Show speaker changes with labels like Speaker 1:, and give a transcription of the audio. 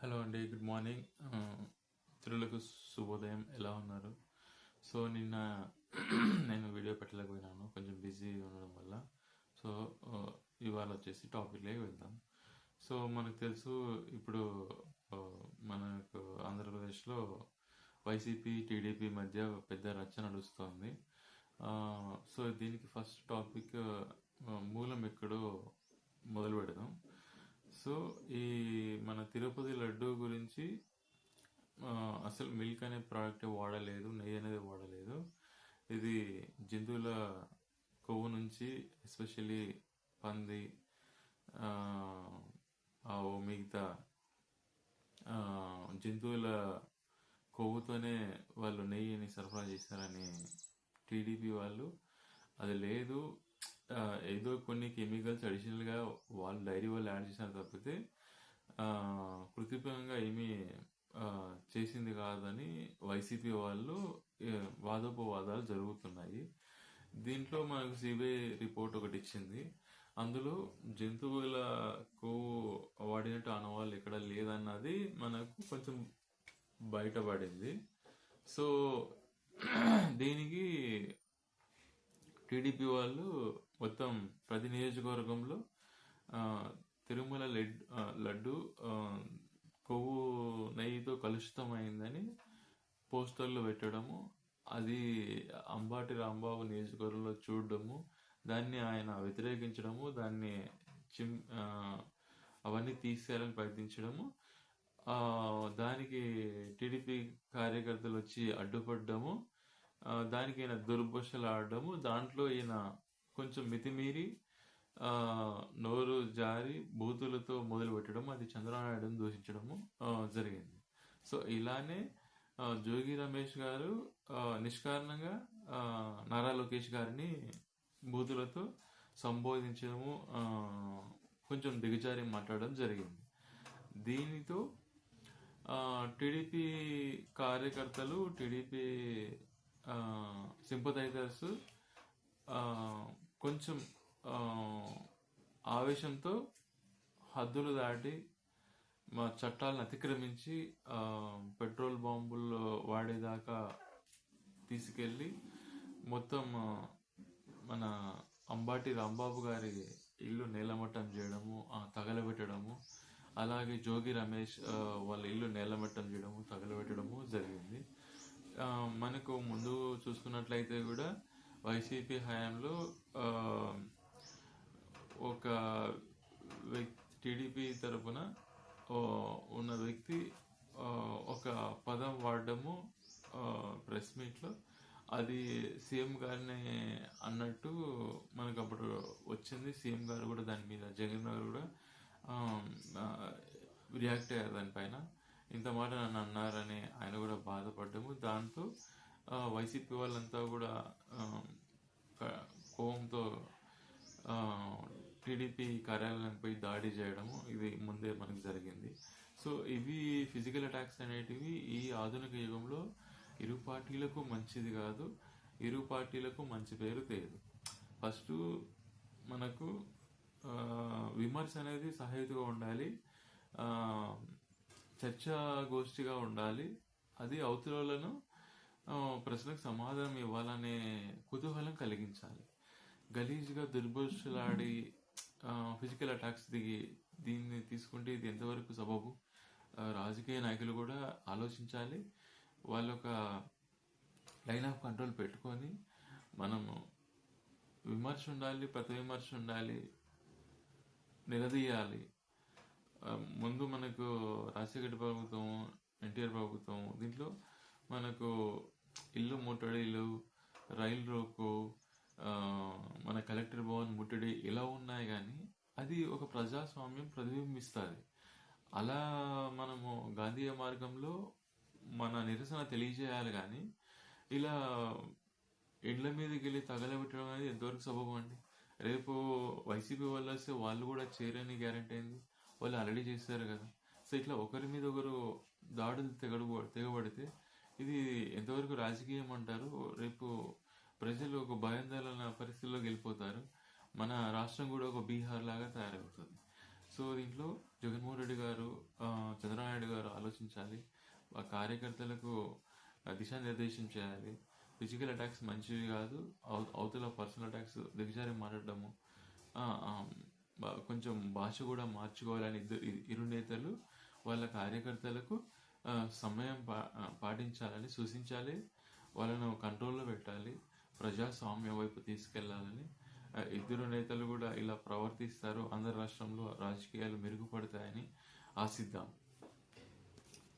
Speaker 1: Hello అండి, good morning. మిత్రులకు శుభోదయం. ఎలా ఉన్నారు? సో నిన్న నేను వీడియో పెట్టలేకపోయినాను, కొంచెం బిజీ ఉండడం వల్ల. సో ఇవాళ వచ్చేసి టాపిక్లోకి వెళ్దాం. సో మనకు తెలుసు, ఇప్పుడు ఆ, మనకు ఆంధ్రప్రదేశ్లో వైసీపీ టీడీపీ మధ్య పెద్ద రచ్చ నడుస్తోంది. సో దీనికి ఫస్ట్ టాపిక్, మూలం ఎక్కడో మొదలు పెడదాం. సో ఈ మన తిరుపతి లడ్డు గురించి, అసలు మిల్క్ అనే ప్రోడక్ట్ వాడలేదు, నెయ్యి అనేది వాడలేదు. ఇది జంతువుల కొవ్వు నుంచి, ఎస్పెషల్లీ పంది, ఆ, ఆవు, మిగతా జంతువుల కొవ్వుతోనే వాళ్ళు నెయ్యిని సరఫరా చేస్తారని టీడీపీ వాళ్ళు. అది లేదు, ఏదో కొన్ని కెమికల్స్ అడిషనల్గా వాళ్ళు డైరీ వాళ్ళు యాడ్ చేసినారు తప్పితే కృత్రిమంగా ఏమీ చేసింది కాదని వైసీపీ వాళ్ళు వాదోపవాదాలు జరుగుతున్నాయి. దీంట్లో మనకు సిబిఐ రిపోర్ట్ ఒకటి ఇచ్చింది. అందులో జంతువుల కొవ్వు వాడినట్టు ఆనవాళ్ళు ఎక్కడ లేదన్నది మనకు కొంచెం బయటపడింది. సో దీనికి టీడీపీ వాళ్ళు మొత్తం ప్రతి నియోజకవర్గంలో తిరుమల లడ్డు కొవ్వు నెయ్యితో కలుషితమైందని పోస్టర్లు పెట్టడము, అది అంబాటి రాంబాబు నియోజకవర్గంలో చూడడము, దాన్ని ఆయన వ్యతిరేకించడము, దాన్ని అవన్నీ తీసేయాలని ప్రయత్నించడము, దానికి టీడీపీ కార్యకర్తలు వచ్చి అడ్డుపడ్డము, దానికి ఈయన దుర్భాషలు ఆడడము, దాంట్లో ఈయన కొంచెం మితిమీరి నోరు జారి బూతులతో మొదలు పెట్టడం, అది చంద్రనాయుడుని దూషించడము జరిగింది. సో ఇలానే జోగి రమేష్ గారు నిష్కారణంగా నారా లోకేష్ గారిని బూతులతో సంబోధించడము, కొంచెం దిగజారి మాట్లాడడం జరిగింది. దీనితో టీడీపీ కార్యకర్తలు, టీడీపీ సింపథైజర్స్ కొంచెం ఆవేశంతో హద్దులు దాటి మా చట్టాలను అతిక్రమించి పెట్రోల్ బాంబులు వాడేదాకా తీసుకెళ్ళి మొత్తం మన అంబాటి రాంబాబు గారి ఇల్లు నేలమట్టం చేయడము, తగలబెట్టడము, అలాగే జోగి రమేష్ వాళ్ళ ఇల్లు నేలమట్టం చేయడము, తగలబెట్టడము జరిగింది. మనకు ముందు చూసుకున్నట్లయితే కూడా వైసీపీ హయాంలో ఒక టీడీపీ తరపున ఉన్న వ్యక్తి ఒక పదం వాడడము ప్రెస్ మీట్లో, అది సీఎం గారిని అన్నట్టు మనకు అప్పుడు వచ్చింది. సీఎం గారు కూడా దాని మీద, జగన్ గారు కూడా రియాక్ట్ అయ్యారు దానిపైన. ఇంత మాట నన్ను అన్నారని ఆయన కూడా బాధపడ్డము. దాంతో వైసీపీ వాళ్ళంతా కూడా కోపంతో టీడీపీ కార్యాలయంపై దాడి చేయడము, ఇది ముందే మనకు జరిగింది. సో ఇవి ఫిజికల్ అటాక్స్ అనేటివి ఈ ఆధునిక యుగంలో ఇరు పార్టీలకు మంచిది కాదు, ఇరు పార్టీలకు మంచి పేరు తేదు. ఫస్ట్ మనకు విమర్శ అనేది సహాయతగా ఉండాలి, చర్చాగోష్ఠిగా ఉండాలి. అది అవతలను ప్రశ్నకు సమాధానం ఇవ్వాలనే కుతూహలం కలిగించాలి. గలీజ్గా దుర్భాషలాడి ఫిజికల్ అటాక్స్ దిగి దీన్ని తీసుకుంటే ఇది ఎంతవరకు సబబు? రాజకీయ నాయకులు కూడా ఆలోచించాలి. వాళ్ళొక లైన్ ఆఫ్ కంట్రోల్ పెట్టుకొని, మనము విమర్శ ఉండాలి, ప్రతి విమర్శ ఉండాలి, నిలదీయాలి. ముందు మనకు రాజశేఖర ప్రభుత్వం, ఎన్టీఆర్ ప్రభుత్వం, దీంట్లో మనకు ఇల్లు ముట్టడిలు, రైలు రోకో, మన కలెక్టర్ భవన్ ముట్టడి ఇలా ఉన్నాయి, కానీ అది ఒక ప్రజాస్వామ్యం ప్రతిబింబిస్తుంది. అలా మనము గాంధీయ మార్గంలో మన నిరసన తెలియజేయాలి, కానీ ఇలా ఇండ్ల మీదకి వెళ్ళి తగలబెట్టడం అనేది ఎంతవరకు సబబు అండి? రేపు వైసీపీ వాళ్ళు వస్తే వాళ్ళు కూడా చేరని గ్యారెంటీ అయింది, వాళ్ళు ఆల్రెడీ చేస్తారు కదా. సో ఇట్లా ఒకరి మీద ఒకరు దాడులు తెగబడితే ఇది ఎంతవరకు రాజకీయం అంటారు? రేపు ప్రజలు ఒక భయాందోళన పరిస్థితుల్లోకి వెళ్ళిపోతారు. మన రాష్ట్రం కూడా ఒక బీహార్ లాగా తయారవుతుంది. సో దీంట్లో జగన్మోహన్ రెడ్డి గారు, చంద్రబాబు గారు ఆలోచించాలి. ఆ కార్యకర్తలకు దిశానిర్దేశం చేయాలి. ఫిజికల్ అటాక్స్ మంచివి కాదు. అవతల పర్సనల్ అటాక్స్, దిగజారి మాట్లాడటము, ఆ, ఆ, కొంచెం భాష కూడా మార్చుకోవాలని ఇరు నేతలు వాళ్ళ కార్యకర్తలకు సమయం పాటించాలని సూచించాలి. వాళ్ళను కంట్రోల్లో పెట్టాలి. ప్రజాస్వామ్యం వైపు తీసుకెళ్లాలని ఇద్దరు నేతలు కూడా ఇలా ప్రవర్తిస్తారు. ఆంధ్ర రాష్ట్రంలో రాజకీయాలు మెరుగుపడతాయని ఆశిద్దాం.